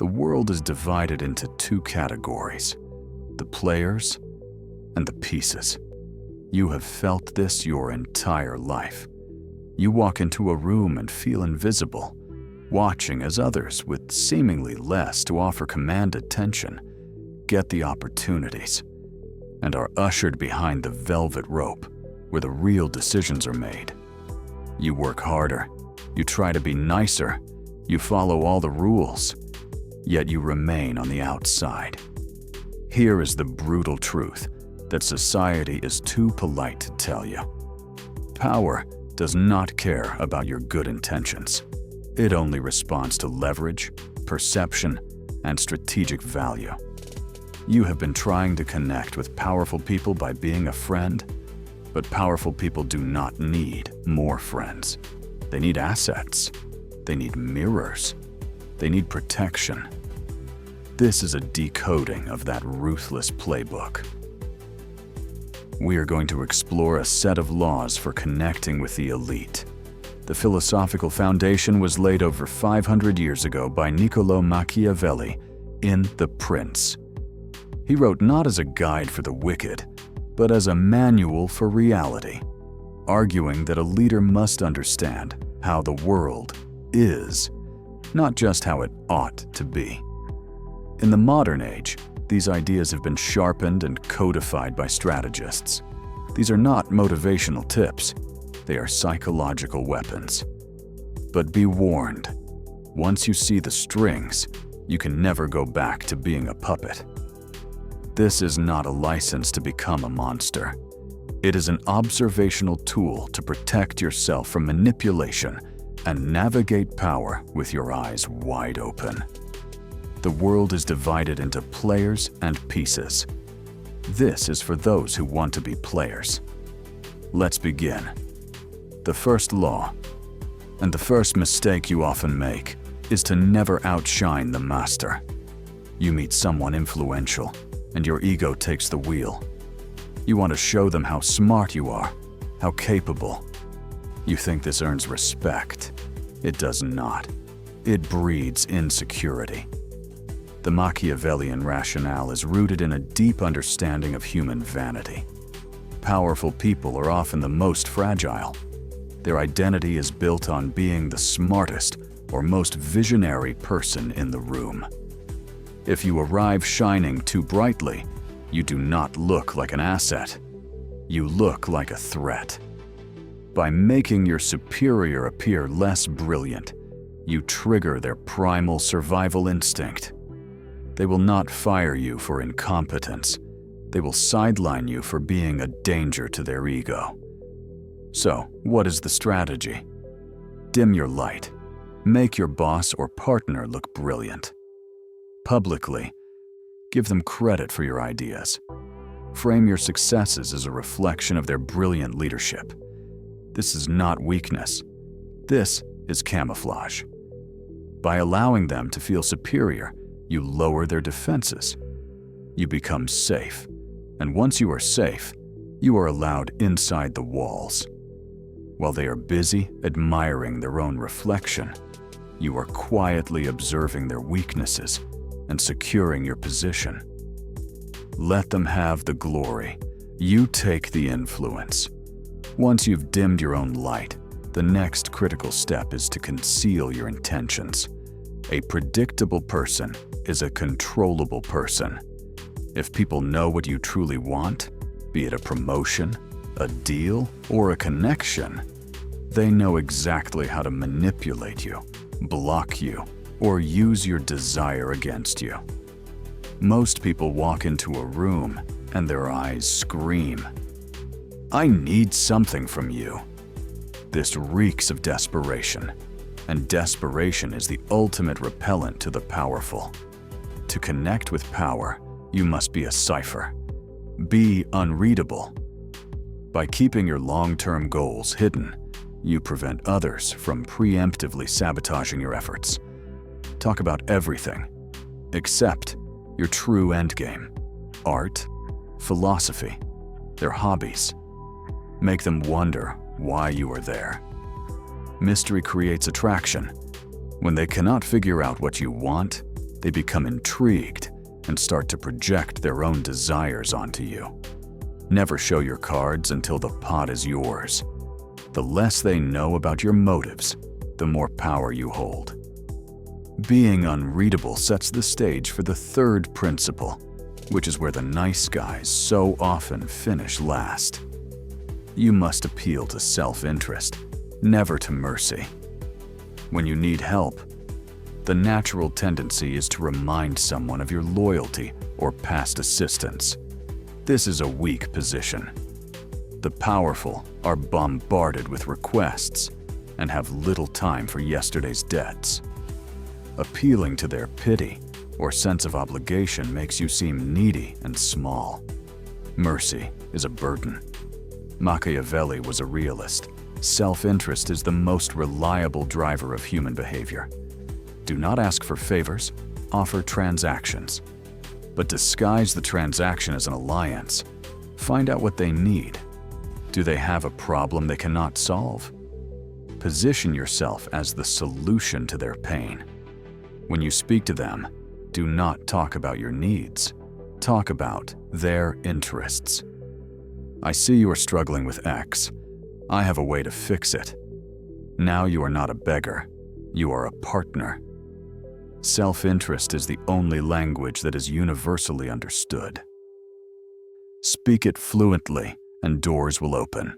The world is divided into two categories: the players and the pieces. You have felt this your entire life. You walk into a room and feel invisible, watching as others, with seemingly less to offer command attention, get the opportunities, and are ushered behind the velvet rope where the real decisions are made. You work harder, you try to be nicer, you follow all the rules, yet you remain on the outside. Here is the brutal truth that society is too polite to tell you. Power does not care about your good intentions. It only responds to leverage, perception, and strategic value. You have been trying to connect with powerful people by being a friend, but powerful people do not need more friends. They need assets. They need mirrors. They need protection. This is a decoding of that ruthless playbook. We are going to explore a set of laws for connecting with the elite. The philosophical foundation was laid over 500 years ago by Niccolò Machiavelli in The Prince. He wrote not as a guide for the wicked, but as a manual for reality, arguing that a leader must understand how the world is, not just how it ought to be. In the modern age, these ideas have been sharpened and codified by strategists. These are not motivational tips. They are psychological weapons. But be warned, once you see the strings, you can never go back to being a puppet. This is not a license to become a monster. It is an observational tool to protect yourself from manipulation and navigate power with your eyes wide open. The world is divided into players and pieces. This is for those who want to be players. Let's begin. The first law, and the first mistake you often make, is to never outshine the master. You meet someone influential, and your ego takes the wheel. You want to show them how smart you are, how capable. You think this earns respect. It does not. It breeds insecurity. The Machiavellian rationale is rooted in a deep understanding of human vanity. Powerful people are often the most fragile. Their identity is built on being the smartest or most visionary person in the room. If you arrive shining too brightly, you do not look like an asset. You look like a threat. By making your superior appear less brilliant, you trigger their primal survival instinct. They will not fire you for incompetence. They will sideline you for being a danger to their ego. So, what is the strategy? Dim your light. Make your boss or partner look brilliant. Publicly, give them credit for your ideas. Frame your successes as a reflection of their brilliant leadership. This is not weakness. This is camouflage. By allowing them to feel superior, you lower their defenses. You become safe, and once you are safe, you are allowed inside the walls. While they are busy admiring their own reflection, you are quietly observing their weaknesses and securing your position. Let them have the glory. You take the influence. Once you've dimmed your own light, the next critical step is to conceal your intentions. A predictable person is a controllable person. If people know what you truly want, be it a promotion, a deal, or a connection, they know exactly how to manipulate you, block you, or use your desire against you. Most people walk into a room and their eyes scream, "I need something from you." This reeks of desperation, and desperation is the ultimate repellent to the powerful. To connect with power, you must be a cipher. Be unreadable. By keeping your long-term goals hidden, you prevent others from preemptively sabotaging your efforts. Talk about everything, except your true endgame: art, philosophy, their hobbies. Make them wonder why you are there. Mystery creates attraction. When they cannot figure out what you want, They become intrigued and start to project their own desires onto you. Never show your cards until the pot is yours. The less they know about your motives, the more power you hold. Being unreadable sets the stage for the third principle, which is where the nice guys so often finish last. You must appeal to self-interest, never to mercy. When you need help, the natural tendency is to remind someone of your loyalty or past assistance. This is a weak position. The powerful are bombarded with requests and have little time for yesterday's debts. Appealing to their pity or sense of obligation makes you seem needy and small. Mercy is a burden. Machiavelli was a realist. Self-interest is the most reliable driver of human behavior. Do not ask for favors, offer transactions. But disguise the transaction as an alliance. Find out what they need. Do they have a problem they cannot solve? Position yourself as the solution to their pain. When you speak to them, do not talk about your needs. Talk about their interests. I see you are struggling with X. I have a way to fix it. Now you are not a beggar. You are a partner. Self-interest is the only language that is universally understood. Speak it fluently, and doors will open.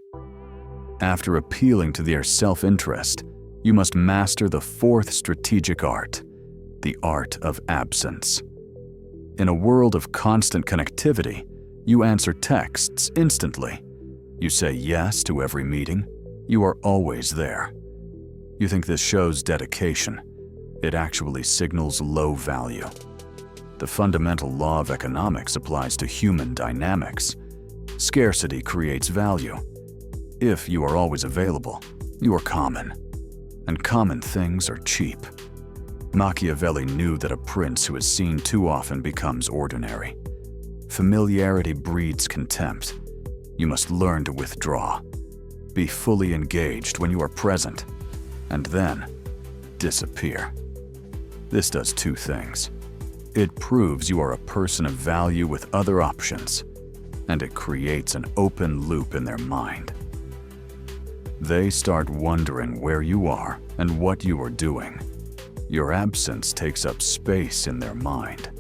After appealing to their self-interest, you must master the fourth strategic art, the art of absence. In a world of constant connectivity, you answer texts instantly. You say yes to every meeting. You are always there. You think this shows dedication. It actually signals low value. The fundamental law of economics applies to human dynamics. Scarcity creates value. If you are always available, you are common. And common things are cheap. Machiavelli knew that a prince who is seen too often becomes ordinary. Familiarity breeds contempt. You must learn to withdraw. Be fully engaged when you are present, and then disappear. This does two things. It proves you are a person of value with other options, and it creates an open loop in their mind. They start wondering where you are and what you are doing. Your absence takes up space in their mind.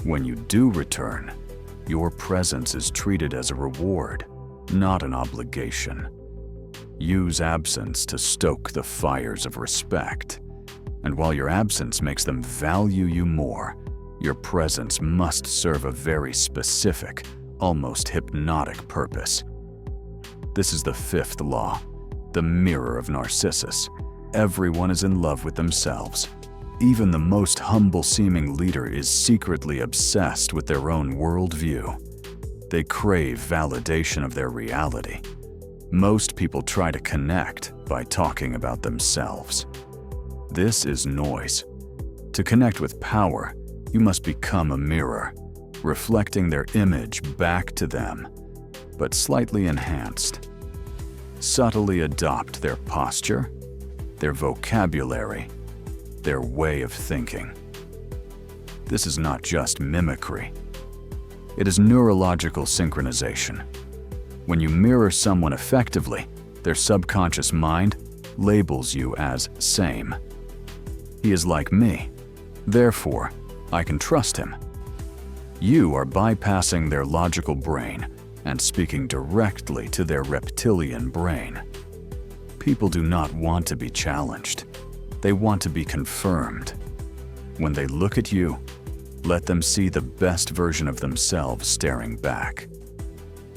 When you do return, your presence is treated as a reward, not an obligation. Use absence to stoke the fires of respect. And while your absence makes them value you more, your presence must serve a very specific, almost hypnotic purpose. This is the fifth law, the mirror of Narcissus. Everyone is in love with themselves. Even the most humble-seeming leader is secretly obsessed with their own worldview. They crave validation of their reality. Most people try to connect by talking about themselves. This is noise. To connect with power, you must become a mirror, reflecting their image back to them, but slightly enhanced. Subtly adopt their posture, their vocabulary, their way of thinking. This is not just mimicry. It is neurological synchronization. When you mirror someone effectively, their subconscious mind labels you as same. He is like me, therefore, I can trust him. You are bypassing their logical brain and speaking directly to their reptilian brain. People do not want to be challenged. They want to be confirmed. When they look at you, let them see the best version of themselves staring back.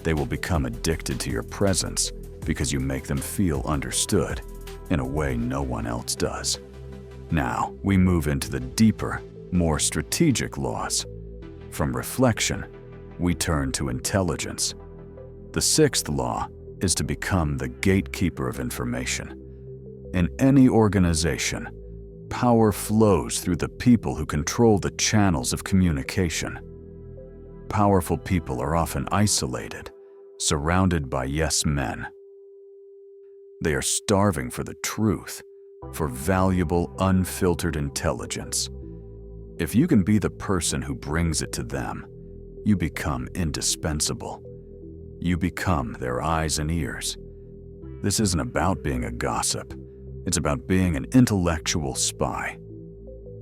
They will become addicted to your presence because you make them feel understood in a way no one else does. Now, we move into the deeper, more strategic laws. From reflection, we turn to intelligence. The sixth law is to become the gatekeeper of information. In any organization, power flows through the people who control the channels of communication. Powerful people are often isolated, surrounded by yes men. They are starving for the truth, for valuable, unfiltered intelligence. If you can be the person who brings it to them, you become indispensable. You become their eyes and ears. This isn't about being a gossip. It's about being an intellectual spy.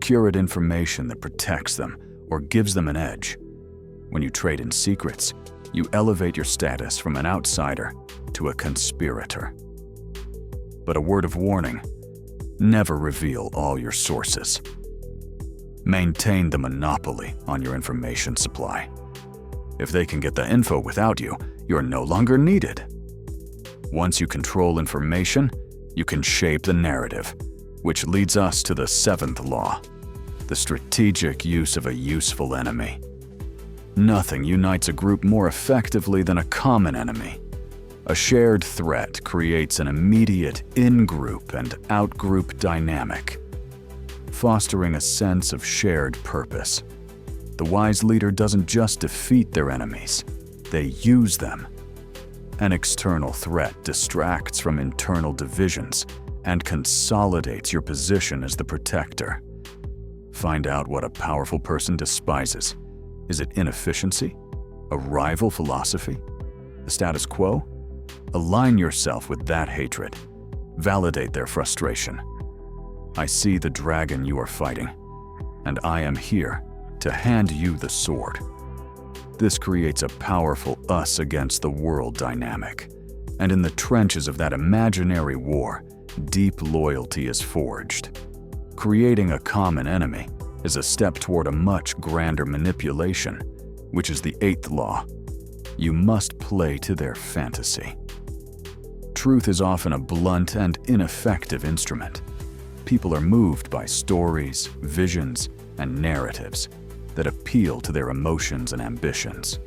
Curate information that protects them or gives them an edge. When you trade in secrets, you elevate your status from an outsider to a conspirator. But a word of warning: never reveal all your sources. Maintain the monopoly on your information supply. If they can get the info without you, you're no longer needed. Once you control information, you can shape the narrative, which leads us to the 7th law, the strategic use of a useful enemy. Nothing unites a group more effectively than a common enemy. A shared threat creates an immediate in-group and out-group dynamic, fostering a sense of shared purpose. The wise leader doesn't just defeat their enemies, they use them. An external threat distracts from internal divisions and consolidates your position as the protector. Find out what a powerful person despises. Is it inefficiency? A rival philosophy? The status quo? Align yourself with that hatred. Validate their frustration. I see the dragon you are fighting, and I am here to hand you the sword. This creates a powerful us against the world dynamic, and in the trenches of that imaginary war, deep loyalty is forged. Creating a common enemy is a step toward a much grander manipulation, which is the 8th law. You must play to their fantasy. Truth is often a blunt and ineffective instrument. People are moved by stories, visions, and narratives that appeal to their emotions and ambitions.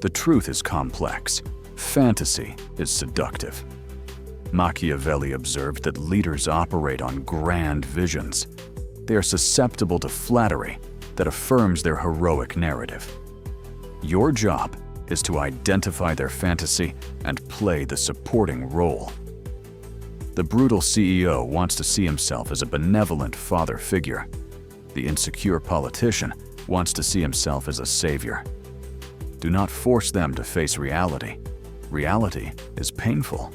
The truth is complex. Fantasy is seductive. Machiavelli observed that leaders operate on grand visions. They are susceptible to flattery that affirms their heroic narrative. Your job is to identify their fantasy and play the supporting role. The brutal CEO wants to see himself as a benevolent father figure. The insecure politician wants to see himself as a savior. Do not force them to face reality. Reality is painful.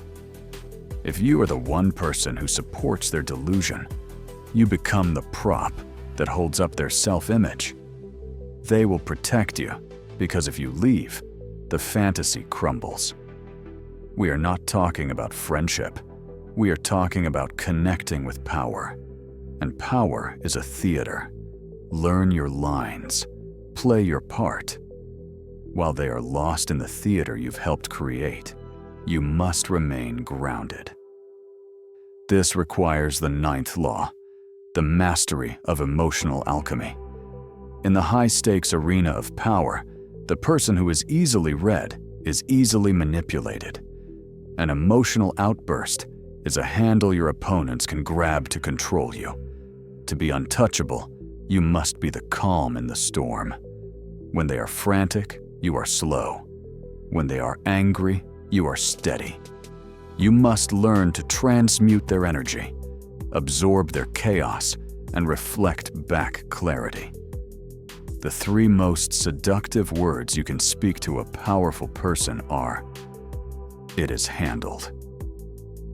If you are the one person who supports their delusion, you become the prop that holds up their self-image. They will protect you, because if you leave, the fantasy crumbles. We are not talking about friendship. We are talking about connecting with power. And power is a theater. Learn your lines. Play your part. While they are lost in the theater you've helped create, you must remain grounded. This requires the 9th law, the mastery of emotional alchemy. In the high-stakes arena of power, the person who is easily read is easily manipulated. An emotional outburst is a handle your opponents can grab to control you. To be untouchable, you must be the calm in the storm. When they are frantic, you are slow. When they are angry, you are steady. You must learn to transmute their energy, absorb their chaos, and reflect back clarity. The 3 most seductive words you can speak to a powerful person are, "It is handled."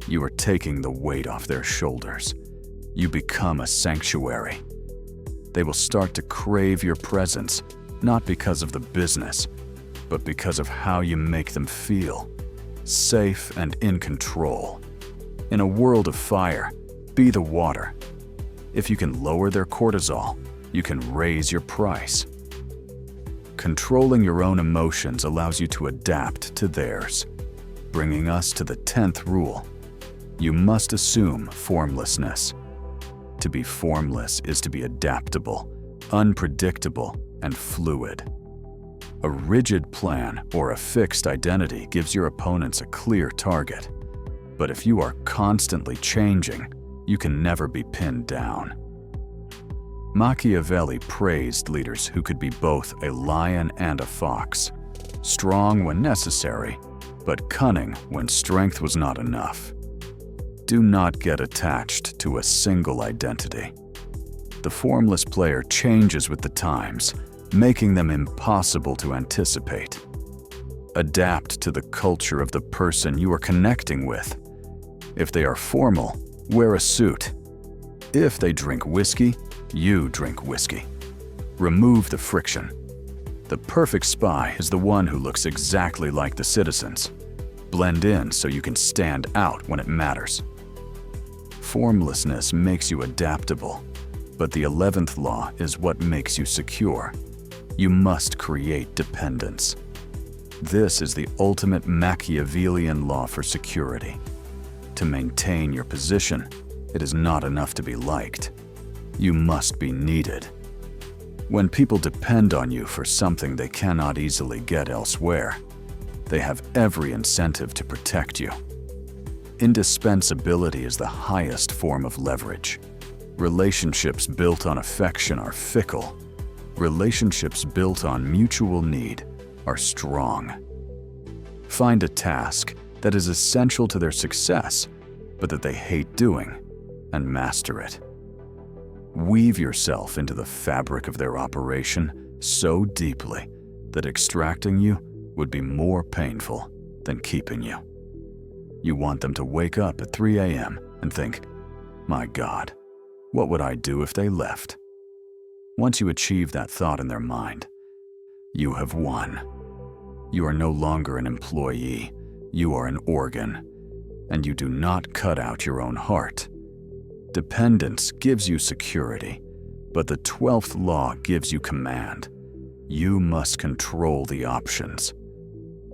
You are taking the weight off their shoulders. You become a sanctuary. They will start to crave your presence, not because of the business, but because of how you make them feel, safe and in control. In a world of fire, be the water. If you can lower their cortisol, you can raise your price. Controlling your own emotions allows you to adapt to theirs, bringing us to the 10th rule. You must assume formlessness. To be formless is to be adaptable, unpredictable, and fluid. A rigid plan or a fixed identity gives your opponents a clear target. But if you are constantly changing, you can never be pinned down. Machiavelli praised leaders who could be both a lion and a fox, strong when necessary, but cunning when strength was not enough. Do not get attached to a single identity. The formless player changes with the times, making them impossible to anticipate. Adapt to the culture of the person you are connecting with. If they are formal, wear a suit. If they drink whiskey, you drink whiskey. Remove the friction. The perfect spy is the one who looks exactly like the citizens. Blend in so you can stand out when it matters. Formlessness makes you adaptable, but the 11th law is what makes you secure. You must create dependence. This is the ultimate Machiavellian law for security. To maintain your position, it is not enough to be liked. You must be needed. When people depend on you for something they cannot easily get elsewhere, they have every incentive to protect you. Indispensability is the highest form of leverage. Relationships built on affection are fickle. Relationships built on mutual need are strong. Find a task that is essential to their success, but that they hate doing, and master it. Weave yourself into the fabric of their operation so deeply that extracting you would be more painful than keeping you. You want them to wake up at 3 a.m. and think, "My God, what would I do if they left?" Once you achieve that thought in their mind, you have won. You are no longer an employee, you are an organ, and you do not cut out your own heart. Dependence gives you security, but the 12th law gives you command. You must control the options.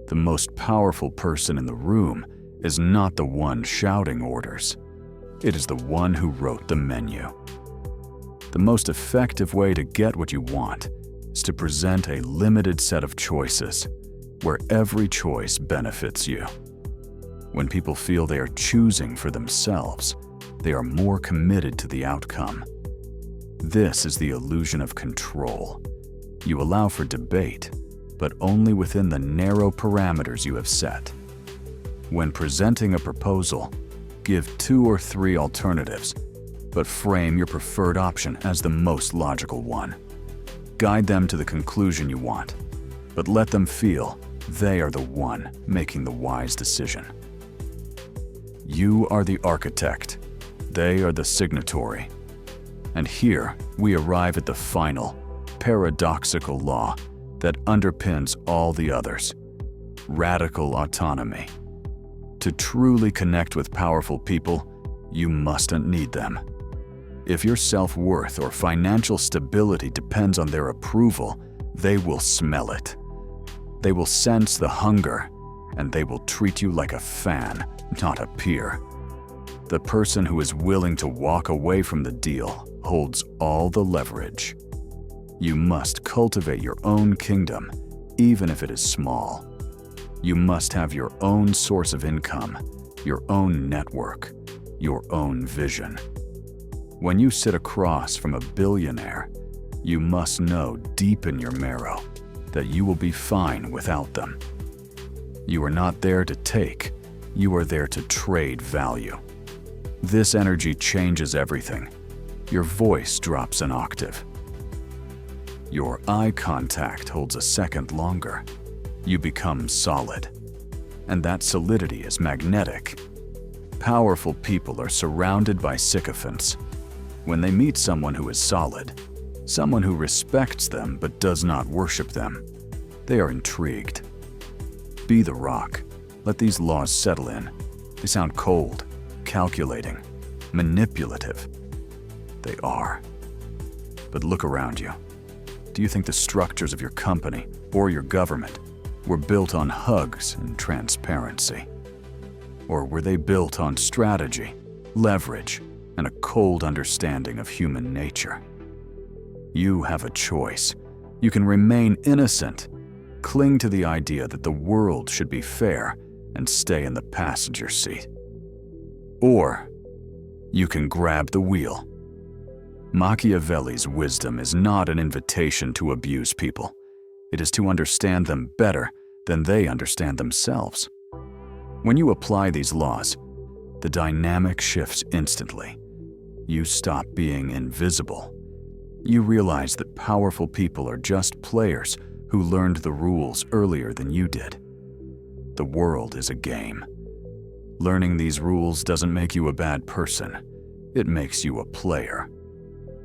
The most powerful person in the room is not the one shouting orders. It is the one who wrote the menu. The most effective way to get what you want is to present a limited set of choices, where every choice benefits you. When people feel they are choosing for themselves, they are more committed to the outcome. This is the illusion of control. You allow for debate, but only within the narrow parameters you have set. When presenting a proposal, give 2 or 3 alternatives, but frame your preferred option as the most logical one. Guide them to the conclusion you want, but let them feel they are the one making the wise decision. You are the architect. They are the signatory. And here we arrive at the final, paradoxical law that underpins all the others: radical autonomy. To truly connect with powerful people, you mustn't need them. If your self-worth or financial stability depends on their approval, they will smell it. They will sense the hunger, and they will treat you like a fan, not a peer. The person who is willing to walk away from the deal holds all the leverage. You must cultivate your own kingdom, even if it is small. You must have your own source of income, your own network, your own vision. When you sit across from a billionaire, you must know deep in your marrow that you will be fine without them. You are not there to take, you are there to trade value. This energy changes everything. Your voice drops an octave. Your eye contact holds a second longer. You become solid. And that solidity is magnetic. Powerful people are surrounded by sycophants. When they meet someone who is solid, someone who respects them but does not worship them, they are intrigued. Be the rock. Let these laws settle in. They sound cold, calculating, manipulative. They are. But look around you. Do you think the structures of your company or your government were built on hugs and transparency? Or were they built on strategy, leverage, and a cold understanding of human nature? You have a choice. You can remain innocent, cling to the idea that the world should be fair, and stay in the passenger seat. Or you can grab the wheel. Machiavelli's wisdom is not an invitation to abuse people. It is to understand them better than they understand themselves. When you apply these laws, the dynamic shifts instantly. You stop being invisible You realize that powerful people are just players who learned the rules earlier than you did. The world is a game. Learning these rules doesn't make you a bad person. It makes you a player.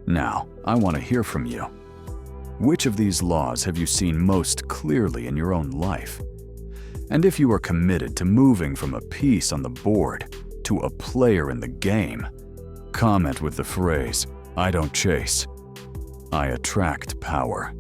Now, I want to hear from you. Which of these laws have you seen most clearly in your own life? And if you are committed to moving from a piece on the board to a player in the game, comment with the phrase, "I don't chase, I attract power."